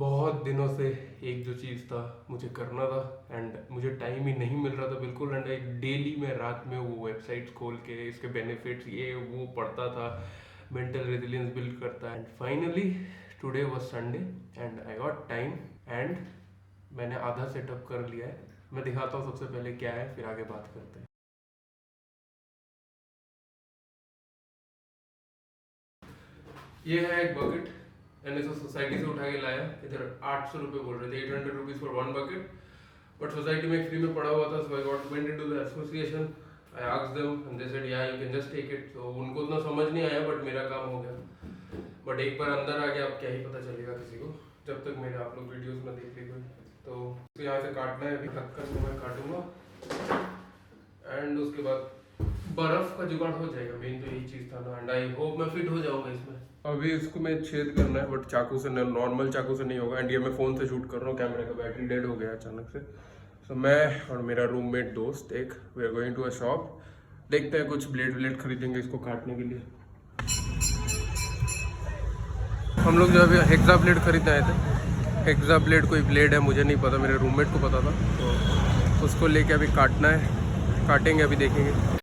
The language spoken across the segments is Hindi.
बहुत दिनों से एक जो चीज़ था मुझे करना था एंड मुझे टाइम ही नहीं मिल रहा था बिल्कुल। एंड एक डेली मैं रात में वो वेबसाइट्स खोल के इसके बेनिफिट्स ये वो पढ़ता था, मेंटल रेजिलियंस बिल्ड करता। And finally today was Sunday and I got time and मैंने आधा सेटअप कर लिया है। मैं दिखाता हूँ सबसे पहले क्या है, फिर आगे बात करते हैं। ये है एक बकेट, एनएसएस सोसाइटी से उठा के लाया। इधर 800 रुपये बोल रहे थे, 800 rupees for one bucket. But society में फ्री में पड़ा हुआ था, so I got went into the association. I asked them and they said yeah you can just take it. तो उनको उतना समझ नहीं आया बट मेरा काम हो गया। बट एक बार अंदर आ गया, अब क्या ही पता चलेगा किसी को, जब तक मेरे आप लोग वीडियोस में देख लेंगे। तो यहाँ से काटना है, अभी ढक्कन को मैं काटूंगा एंड उसके बाद बर्फ का जुगाड़ हो जाएगा। मेन तो यही चीज था ना, एंड आई होप मैं फिट हो जाऊंगा इसमें। अभी इसको मैं छेद करना है बट चाकू से, नॉर्मल चाकू से नहीं होगा। एंड ये मैं फ़ोन से शूट कर रहा हूँ, कैमरे का बैटरी डेड हो गया अचानक से। तो मैं और मेरा रूममेट दोस्त एक we are going to a shop, देखते हैं कुछ ब्लेड व्लेड खरीदेंगे इसको काटने के लिए। हम लोग जो अभी हेक्सा ब्लेड खरीदने आए थे। हेक्सा ब्लेड कोई ब्लेड है, मुझे नहीं पता, मेरे रूममेट को पता था। तो उसको लेके अभी काटना है, काटेंगे अभी देखेंगे।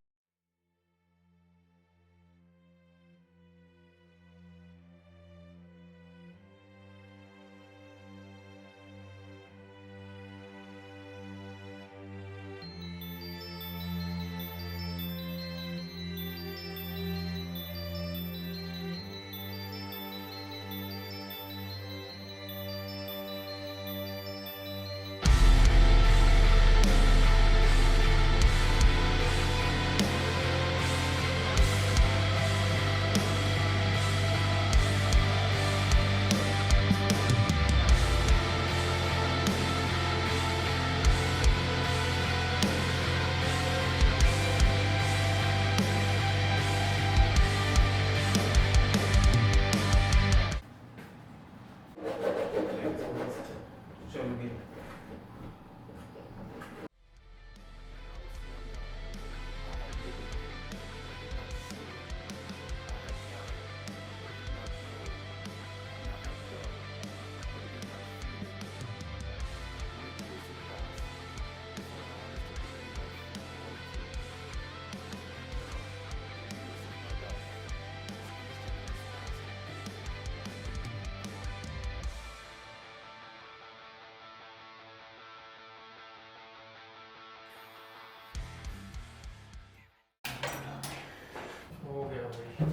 हो गया भाई।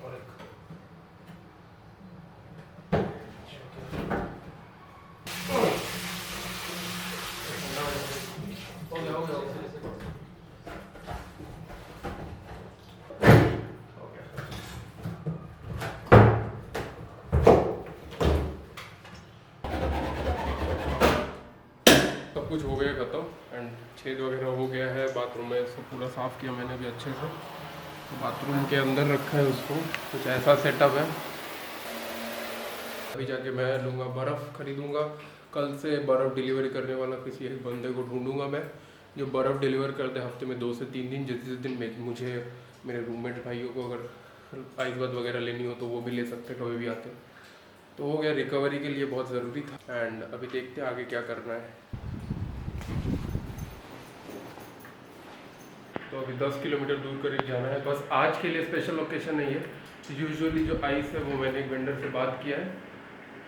और एक हो गया, हो गया। सब कुछ हो गया खत्म एंड छेद वगैरह हो गया है। बाथरूम में सब पूरा साफ़ किया मैंने अभी अच्छे से। तो बाथरूम के अंदर रखा है उसको, कुछ ऐसा सेटअप है। अभी जाके मैं लूँगा बर्फ़, खरीदूँगा। कल से बर्फ़ डिलीवरी करने वाला किसी एक बंदे को ढूंढूंगा मैं, जो बर्फ़ डिलीवर कर दे हफ्ते में 2 से 3 दिन। जिस दिन मुझे मेरे रूममेट भाइयों को अगर आइस बात वगैरह लेनी हो तो वो भी ले सकते, कभी भी आते। तो हो गया, रिकवरी के लिए बहुत ज़रूरी था। एंड अभी देखते हैं आगे क्या करना है। तो अभी 10 किलोमीटर दूर करीब जाना है। बस आज के लिए स्पेशल ओकेशन नहीं है। यूजुअली जो आइस है वो मैंने एक वेंडर से बात किया है।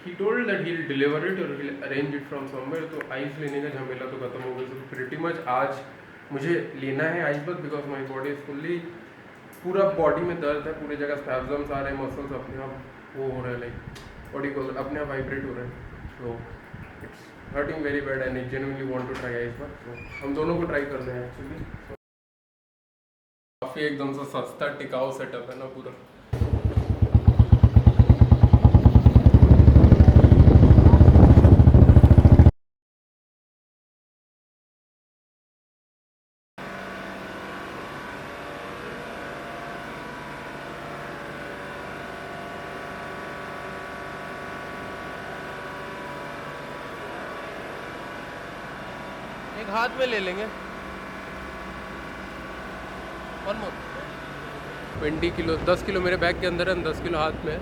He told that he will deliver it और will arrange it from somewhere. तो आइस लेने का झमेला तो खत्म हो गया। तो प्रिटी मच आज मुझे लेना है आइस बस, because my body is fully, पूरा बॉडी में दर्द है, पूरे जगह स्पैज़म्स आ रहे हैं, मसल्स अपने आप वो हो रहे हैं, लाइक बॉडी को अपने आप वाइब्रेट हो रहे हैं। तो it's hurting very bad and I genuinely want to try ice bath. तो हम दोनों को ट्राई करना है एक्चुअली। काफ़ी एकदम से सस्ता टिकाऊ सेटअप है ना पूरा। एक हाथ में ले लेंगे। One more. 20 किलो, 10 किलो मेरे बैग के अंदर है, 10 किलो हाथ में है।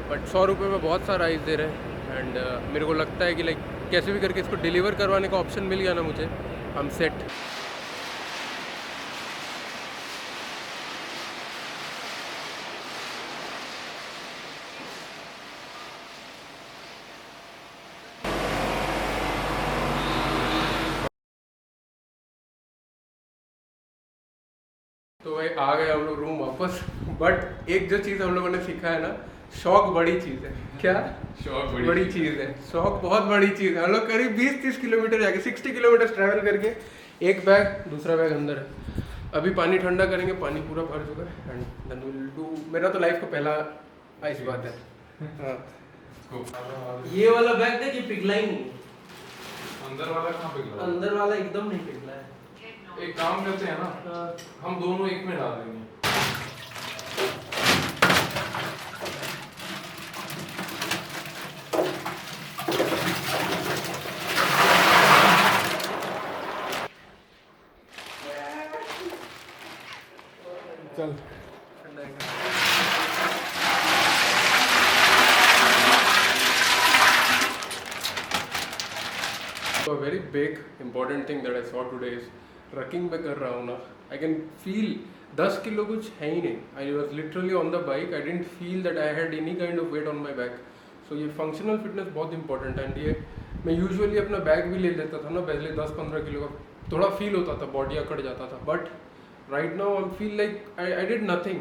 बट 100 रुपये में बहुत सारा आइस दे रहे हैं। एंड मेरे को लगता है कि लाइक कैसे भी करके इसको डिलीवर करवाने का ऑप्शन मिल गया ना मुझे, आई एम सेट। तो भाई आ गए हम लोग रूम वापस। बट एक जो चीज़ हम लोगों ने सीखा है ना, शौक बड़ी चीज़ है। क्या शौक बड़ी चीज़ है? शौक बहुत बड़ी चीज़ है। हम लोग करीब 20-30 किलोमीटर जाके 60 किलोमीटर ट्रैवल करके एक बैग, दूसरा बैग अंदर है। अभी पानी ठंडा करेंगे, पानी पूरा भर चुका है। एंड देन विल डू, मेरा तो लाइफ का पहला आइस बात है। हाँ, ये वाला बैग देखिए पिघला ही नहीं। अंदर वाला कहाँ पिघला? अंदर वाला एकदम नहीं पिघला है। एक काम करते हैं ना, हम दोनों एक में डाल देंगे। चल So a very big important thing that I saw today is trekking पे कर रहा हूँ ना, आई कैन फील 10 किलो कुछ है ही नहीं। I was literally on the bike, I didn't feel that I had any kind of weight on my back. So ये फंक्शनल फिटनेस बहुत इंपॉर्टेंट है। एंड ये मैं यूजुअली अपना बैग भी ले लेता था ना पहले, 10-15 किलो का, थोड़ा फील होता था, बॉडी अकड़ जाता था। But right now I feel like I did nothing.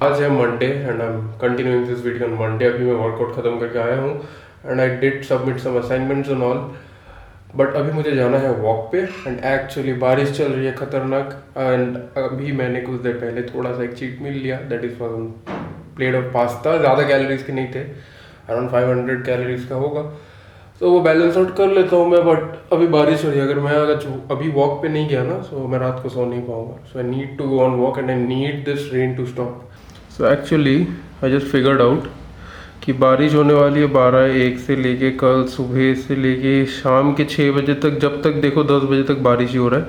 आज है Monday and I am continuing this video on Monday. अभी मैं वर्कआउट खत्म करके आया हूँ and I did submit some assignments and all. But अभी मुझे जाना है वॉक पे एंड एक्चुअली बारिश चल रही है खतरनाक। एंड अभी मैंने कुछ देर पहले थोड़ा सा एक चीट मील लिया, that is for plate of pasta. ज़्यादा कैलोरीज के नहीं थे, अराउंड 500 कैलोरीज का होगा, तो वो बैलेंस आउट कर लेता हूँ मैं। बट अभी बारिश हो रही है, अगर अभी वॉक पे नहीं गया ना, सो मैं रात को सो नहीं पाऊंगा। So I need to go on walk and I need this rain to stop. So actually I just figured out कि बारिश होने वाली है 12-1 से लेके कल सुबह से लेके शाम के 6 बजे तक, जब तक देखो 10 बजे तक बारिश ही हो रहा है।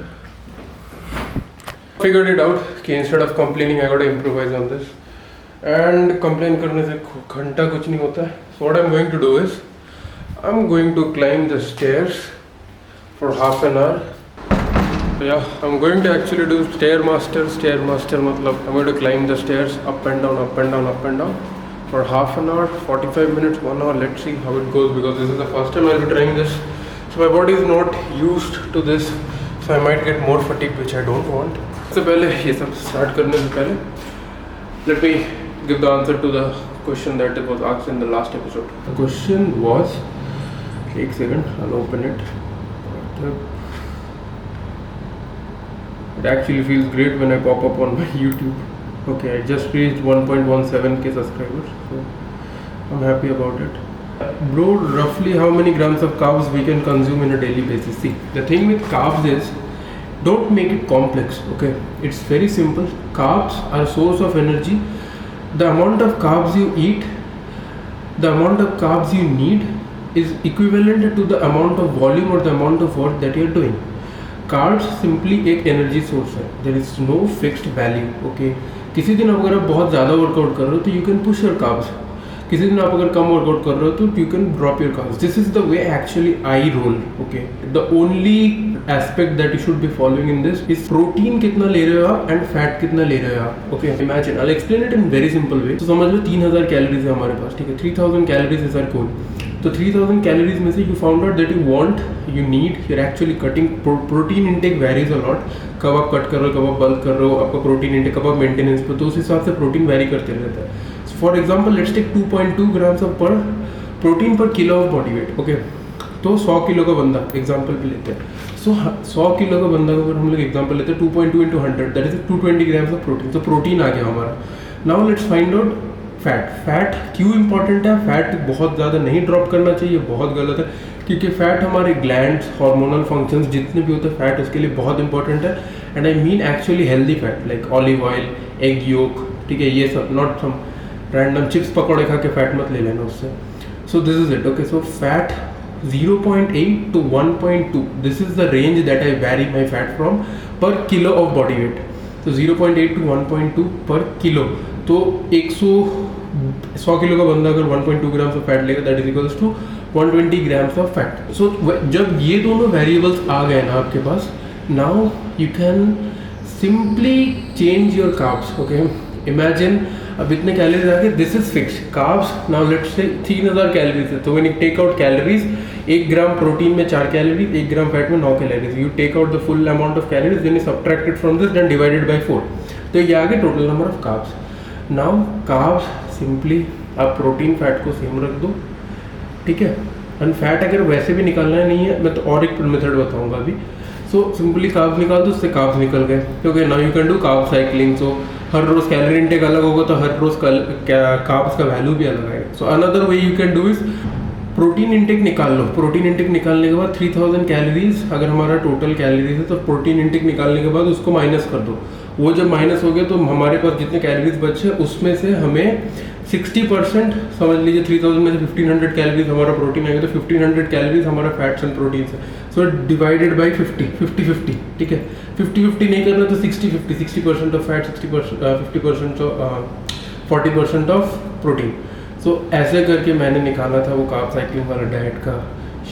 फिगर्ड इट आउट कि instead of complaining I got to improvise on this. And complain करने से घंटा कुछ नहीं होता है. So what I am going to do is I am going to climb the stairs for half an hour. Yeah, I'm going to actually do stairmaster. मतलब I'm going to climb the stairs up and down for half an hour, 45 minutes, 1 hour. Let's see how it goes because this is the first time I'll be trying this. So my body is not used to this, so I might get more fatigue, which I don't want. सबसे पहले ये सब start करने से पहले, let me give the answer to the question that was asked in the last episode. The question was, एक second, I'll open it. It actually feels great when I pop up on my YouTube. Okay, I just reached 1.17k subscribers, so I'm happy about it. Bro, roughly how many grams of carbs we can consume in a daily basis? See, the thing with carbs is, don't make it complex, okay? It's very simple. Carbs are a source of energy. The amount of carbs you eat, the amount of carbs you need is equivalent to the amount of volume or the amount of work that you're doing. Carbs simply एक एनर्जी सोर्स है. There is no fixed value. Okay, किसी दिन अगर आप बहुत ज़्यादा वर्कआउट कर रहे हो तो you can push your carbs. किसी दिन आप अगर कम वर्कआउट कर रहे हो तो you can drop your carbs. This is the way actually I roll. Okay, the only aspect that you should be following in this is protein कितना ले रहे हो आप एंड फैट कितना ले रहे हो आप. Okay, imagine, I explain it in very simple way. तो समझ लो 3000 कैलोरीज है हमारे पास, ठीक है. 3000 कैलोरीज इज आवर गोल. तो 3000 कैलोरीज में से you found out that you want, you need, you are actually cutting. Protein intake varies a lot. कब आप कट कर रहे हो, कब आप बल्क कर रहे हो, आपका प्रोटीन इंटेक कब आप मेंटेनेंस पे, तो उस हिसाब से प्रोटीन वेरी करते रहता है. For example let's take 2.2 grams of per protein per kilo of body weight. Okay, तो 100 किलो का बंदा एग्जाम्पल पे लेते हैं. सो 100 किलो का बंदा का अगर हम लोग एग्जाम्पल लेते हैं 2.2 into 100, that is 220 grams of protein. तो प्रोटीन आ गया हमारा. Now let's find out fat. Fat क्यों इंपॉर्टेंट है? फैट बहुत ज़्यादा नहीं ड्रॉप करना चाहिए, बहुत गलत है, क्योंकि फैट हमारे ग्लैंड्स, हार्मोनल फंक्शंस जितने भी होते हैं, फैट उसके लिए बहुत इंपॉर्टेंट है. And I mean actually healthy fat like olive oil, egg yolk, ठीक है, ये सब, नॉट सम रैंडम चिप्स पकौड़े खा के फैट मत ले लेना उससे. So this is it. Okay, so fat 0.8 to 1.2, this is the range that I vary my fat from per kilo of body weight. तो 0.8 to 1.2 पर किलो. तो 100 किलो का बंदा अगर 1.2 ग्राम्स ऑफ फैट लेगा, that is equals to 120 grams of fat. So जब ये दोनों वेरिएबल्स आ गए ना आपके पास, now you can simply change your carbs. Okay, imagine अब इतने कैलोरीज आ गए, this is fixed carbs. Now let's say 3000 calories है, तो when you take out calories, 1 gram protein में 4 कैलोरीज, 1 ग्राम फैट में 9 calories. You take out the full amount of calories, then you subtract it from this, then divided by 4. तो ये आ गया total number of carbs. Now carbs simply आप प्रोटीन फैट को सेम रख दो, ठीक है. एंड फैट अगर वैसे भी निकालना नहीं है, मैं तो और एक मेथड बताऊंगा अभी. सो सिंपली कार्ब्स निकाल दो, उससे कार्ब्स निकल गए. Okay, now you can do carb cycling. So हर रोज कैलोरी इंटेक अलग होगा, तो हर रोज कार्ब्स का वैल्यू भी अलग आएगा. So another way you can do is protein intake निकाल लो. प्रोटीन इंटेक निकालने के बाद 3000 कैलोरीज अगर हमारा टोटल कैलोरीज है, तो प्रोटीन इंटेक निकालने के बाद उसको माइनस कर दो. वो जब माइनस हो गया तो हमारे पास जितने कैलोरीज बचे उसमें से हमें 60% समझ लीजिए, 3000 में से 1500 कैलोरीज हमारा प्रोटीन आएगा, तो 1500 कैलोरीज हमारा फैट्स एंड प्रोटीन है. सो डिवाइडेड बाई 50, ठीक है. 50-50 नहीं करना तो 60-50, 60% of fat, 50% of 40% of protein. So ऐसे करके मैंने निकाला था वो कार्ब साइक्लिंग वाला डाइट का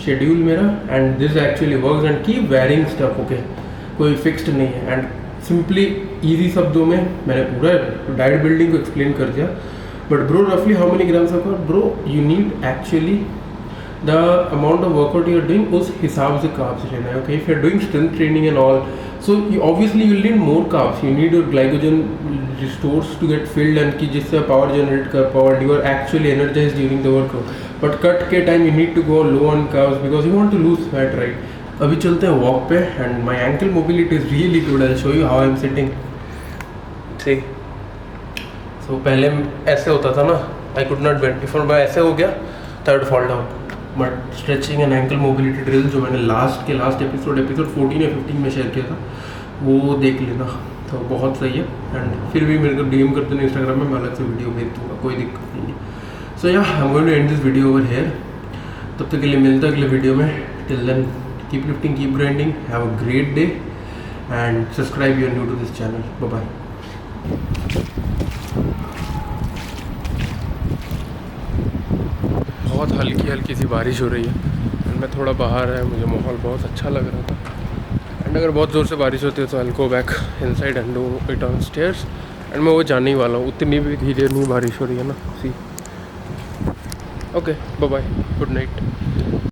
शेड्यूल मेरा. And this actually works and keep varying stuff. Okay, कोई फिक्स्ड नहीं है. एंड सिंपली ईजी शब्दों में मैंने पूरा डाइट बिल्डिंग को एक्सप्लेन कर दिया. बट ब्रो, रफली how many grams of carb? Bro, you need actually the amount of workout you are doing, उस हिसाब से कार्ब्स लेना है. Okay, if you are doing strength training and all, so obviously you need more carbs. You need your glycogen restores to get filled and कि जिससे पावर जनरेट कर पाओ and you are actually energise during the workout. But cut के time you need to go low on carbs because you want to lose fat, right. अभी चलते हैं वॉक पे. And my ankle mobility is really good. I will show you how I am sitting. See, so पहले ऐसे होता था ना, I could not bend. If मैं ऐसे हो गया तो I would fall down. But stretching and ankle mobility drill जो मैंने लास्ट एपिसोड 14 या 15 में शेयर किया था, वो देख लेना, तो बहुत सही है. एंड फिर भी मेरे को डीएम करते हैं इंस्टाग्राम में, मैं अलग से वीडियो भेज दूँगा, कोई दिक्कत नहीं है. So yeah I am going to end this video over here. तब तक के लिए मिलता है अगले वीडियो में. Till then, keep lifting, keep grinding, have a great day and subscribe if you are new to this channel. Bye bye. हल्की हल्की सी बारिश हो रही है एंड मैं थोड़ा बाहर है, मुझे माहौल बहुत अच्छा लग रहा था। एंड अगर बहुत ज़ोर से बारिश होती है तो I go back inside and do it on stairs. And मैं वो जाने ही वाला हूँ, उतनी भी धीरे नहीं बारिश हो रही है ना। See okay, bye bye, good night.